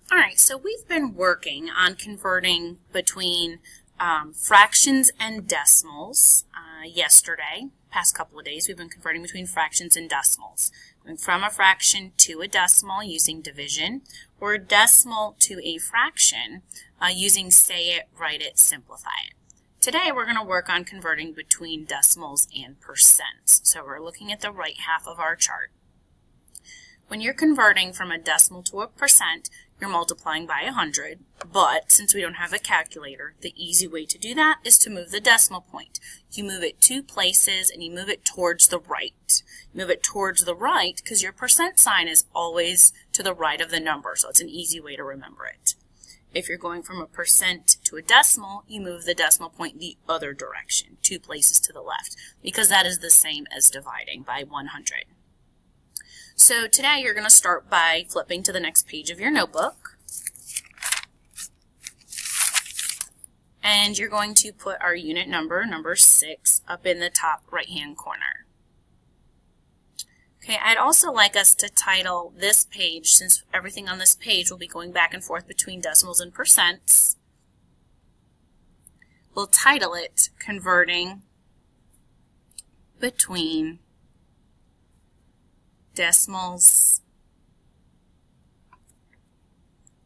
All right, so we've been working on converting between fractions and decimals yesterday. Past couple of days, we've been converting between fractions and decimals. Going from a fraction to a decimal using division, or a decimal to a fraction using say it, write it, simplify it. Today, we're going to work on converting between decimals and percents. So we're looking at the right half of our chart. When you're converting from a decimal to a percent, you're multiplying by 100, but since we don't have a calculator, the easy way to do that is to move the decimal point. You move it 2 places and you move it towards the right. You move it towards the right because your percent sign is always to the right of the number, so it's an easy way to remember it. If you're going from a percent to a decimal, you move the decimal point the other direction, 2 places to the left, because that is the same as dividing by 100. So today you're going to start by flipping to the next page of your notebook. And you're going to put our unit number, number 6, up in the top right-hand corner. Okay, I'd also like us to title this page, since everything on this page will be going back and forth between decimals and percents. We'll title it Converting Between Decimals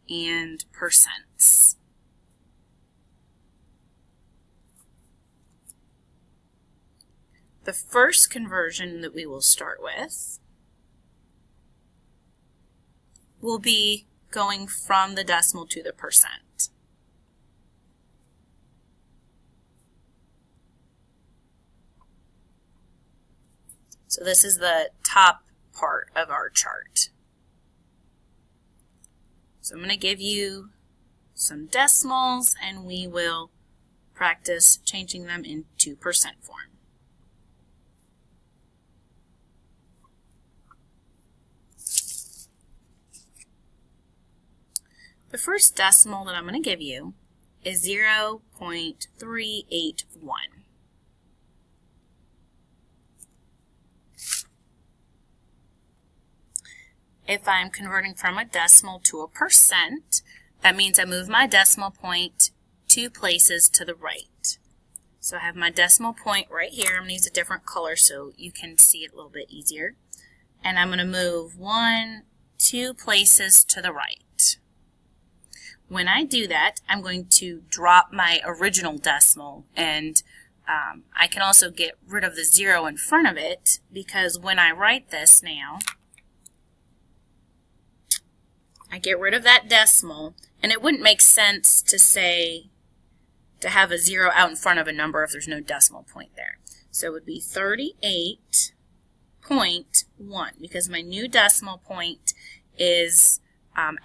and Percents. The first conversion that we will start with will be going from the decimal to the percent. So this is the top part of our chart. So I'm going to give you some decimals and we will practice changing them into percent form. The first decimal that I'm going to give you is 0.381. If I'm converting from a decimal to a percent, that means I move my decimal point 2 places to the right. So I have my decimal point right here. I'm going to use a different color so you can see it a little bit easier. And I'm going to move 2 places to the right. When I do that, I'm going to drop my original decimal, and I can also get rid of the 0 in front of it, because when I write this now, I get rid of that decimal, and it wouldn't make sense to have a 0 out in front of a number if there's no decimal point there. So it would be 38.1, because my new decimal point is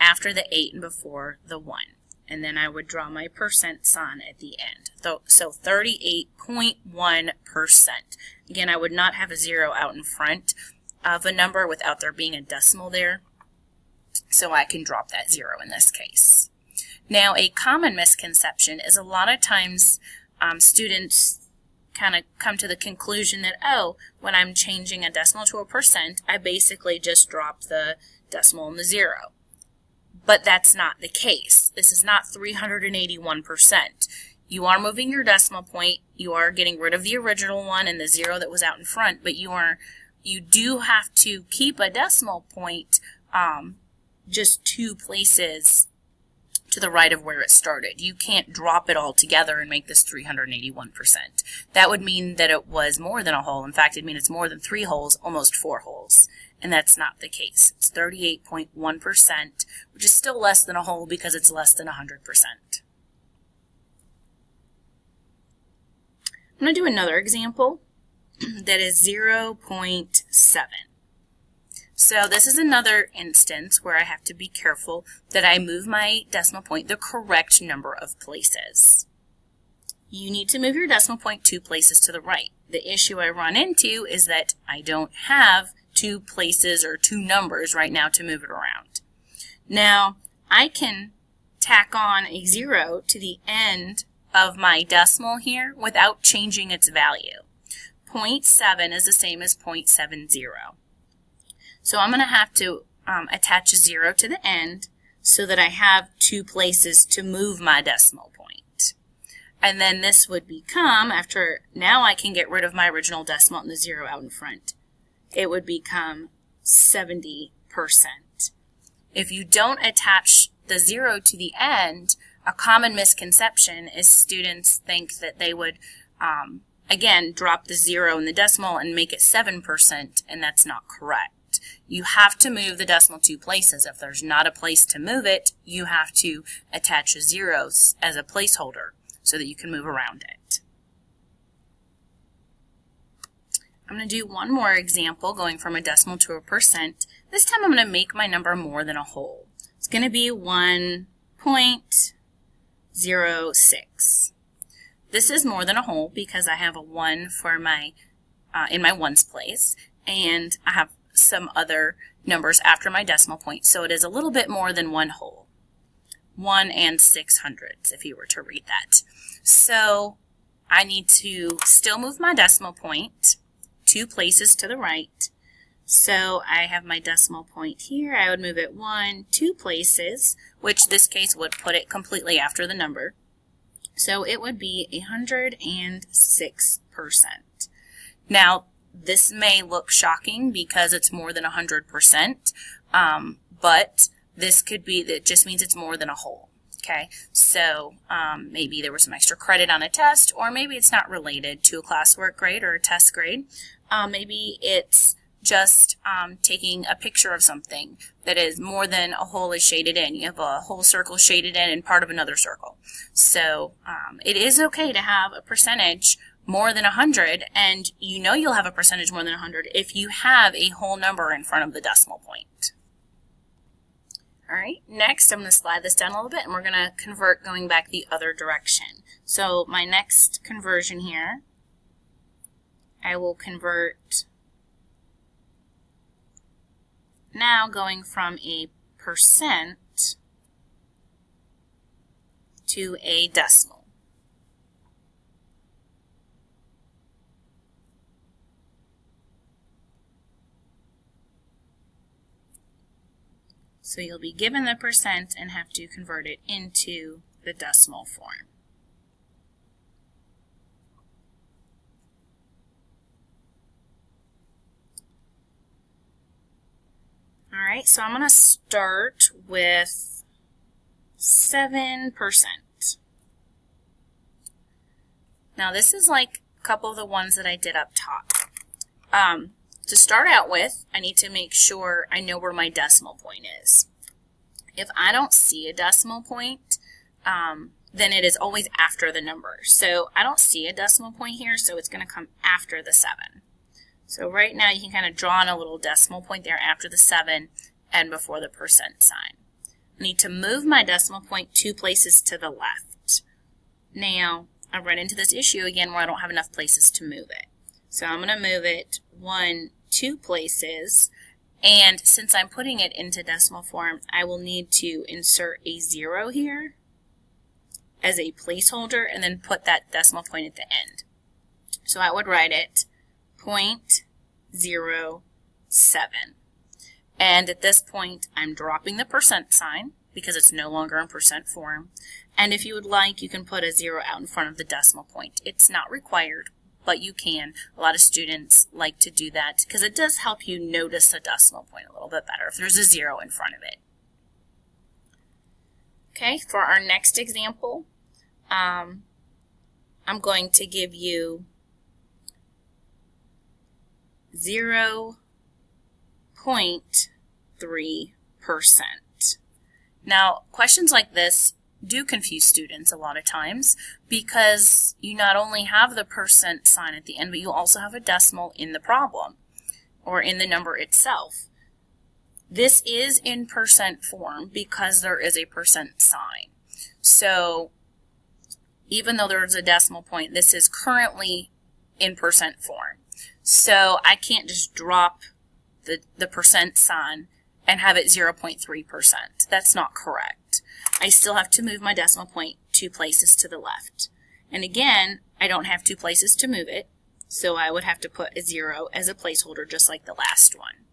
after the 8 and before the 1. And then I would draw my percent sign at the end. So 38.1%. Again, I would not have a 0 out in front of a number without there being a decimal there. So I can drop that 0 in this case. Now, a common misconception is a lot of times students kind of come to the conclusion that, oh, when I'm changing a decimal to a percent, I basically just drop the decimal and the 0. But that's not the case. This is not 381%. You are moving your decimal point, you are getting rid of the original one and the 0 that was out in front, but you do have to keep a decimal point just 2 places to the right of where it started. You can't drop it all together and make this 381%. That would mean that it was more than a whole. In fact, it'd mean it's more than 3 wholes, almost 4 wholes. And that's not the case. It's 38.1%, which is still less than a whole because it's less than 100%. I'm going to do another example that is 0.7. So this is another instance where I have to be careful that I move my decimal point the correct number of places. You need to move your decimal point 2 places to the right. The issue I run into is that I don't have 2 places or 2 numbers right now to move it around. Now, I can tack on a 0 to the end of my decimal here without changing its value. 0.7 is the same as 0.70. So I'm going to have to attach a 0 to the end so that I have 2 places to move my decimal point. And then this would become, now I can get rid of my original decimal and the 0 out in front. It would become 70%. If you don't attach the 0 to the end, a common misconception is students think that they would, again, drop the 0 in the decimal and make it 7%, and that's not correct. You have to move the decimal 2 places. If there's not a place to move it, you have to attach a 0 as a placeholder so that you can move around it. I'm going to do one more example going from a decimal to a percent. This time I'm going to make my number more than a whole. It's going to be 1.06. This is more than a whole because I have a 1 for my in my ones place, and I have some other numbers after my decimal point, so it is a little bit more than 1 whole. 1 6/100 if you were to read that. So I need to still move my decimal point 2 places to the right. So I have my decimal point here. I would move it 1, 2 places, which this case would put it completely after the number. So it would be 106%. Now, this may look shocking because it's more than 100%, but this could be, that just means it's more than a whole. Okay, so maybe there was some extra credit on a test, or maybe it's not related to a classwork grade or a test grade. Maybe it's just taking a picture of something that is more than a whole is shaded in. You have a whole circle shaded in and part of another circle. So it is okay to have a percentage more than 100, and you know you'll have a percentage more than 100 if you have a whole number in front of the decimal point. All right, next I'm going to slide this down a little bit, and we're going to convert going back the other direction. So my next conversion here, I will convert now going from a percent to a decimal. So you'll be given the percent and have to convert it into the decimal form. All right, so I'm going to start with 7%. Now this is like a couple of the ones that I did up top. To start out with, I need to make sure I know where my decimal point is. If I don't see a decimal point, then it is always after the number. So I don't see a decimal point here, so it's going to come after the 7. So right now you can kind of draw in a little decimal point there after the 7 and before the percent sign. I need to move my decimal point 2 places to the left. Now I run into this issue again where I don't have enough places to move it. So I'm going to move it 1, 2 places, and since I'm putting it into decimal form, I will need to insert a 0 here as a placeholder and then put that decimal point at the end. So I would write it 0.07. And at this point, I'm dropping the percent sign because it's no longer in percent form. And if you would like, you can put a 0 out in front of the decimal point. It's not required, but you can. A lot of students like to do that because it does help you notice a decimal point a little bit better if there's a 0 in front of it. Okay, for our next example, I'm going to give you 0.3%. Now, questions like this do confuse students a lot of times because you not only have the percent sign at the end, but you also have a decimal in the problem or in the number itself. This is in percent form because there is a percent sign. So even though there's a decimal point, this is currently in percent form. So I can't just drop the percent sign and have it 0.3%. That's not correct. I still have to move my decimal point 2 places to the left. And again, I don't have 2 places to move it, so I would have to put a 0 as a placeholder just like the last one.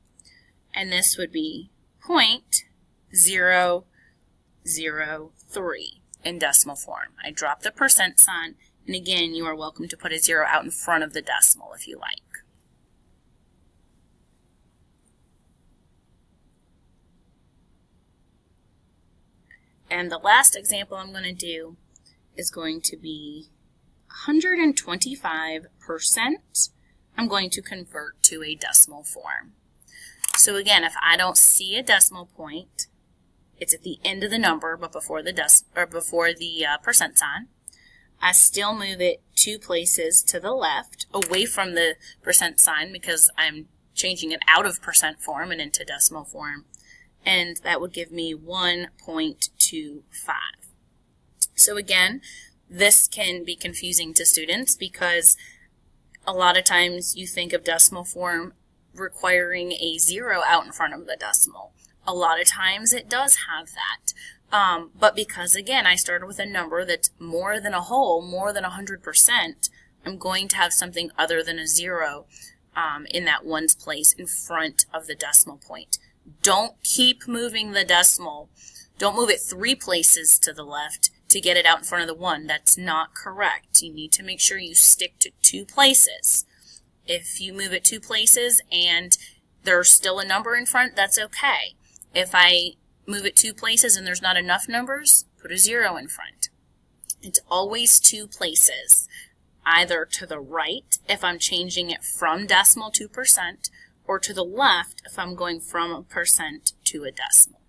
And this would be 0.0 0.03 in decimal form. I drop the percent sign, and again, you are welcome to put a 0 out in front of the decimal if you like. And the last example I'm going to do is going to be 125%. I'm going to convert to a decimal form. So again, if I don't see a decimal point, it's at the end of the number, but before the percent sign. I still move it 2 places to the left, away from the percent sign, because I'm changing it out of percent form and into decimal form. And that would give me 1.25. So again, this can be confusing to students because a lot of times you think of decimal form requiring a 0 out in front of the decimal. A lot of times it does have that. But because, again, I started with a number that's more than a whole, more than 100%, I'm going to have something other than a 0 in that ones place in front of the decimal point. Don't keep moving the decimal. Don't move it 3 places to the left to get it out in front of the 1. That's not correct. You need to make sure you stick to 2 places. If you move it 2 places and there's still a number in front, that's okay. If I move it 2 places and there's not enough numbers, put a 0 in front. It's always 2 places, either to the right if I'm changing it from decimal to percent, or to the left if I'm going from a percent to a decimal.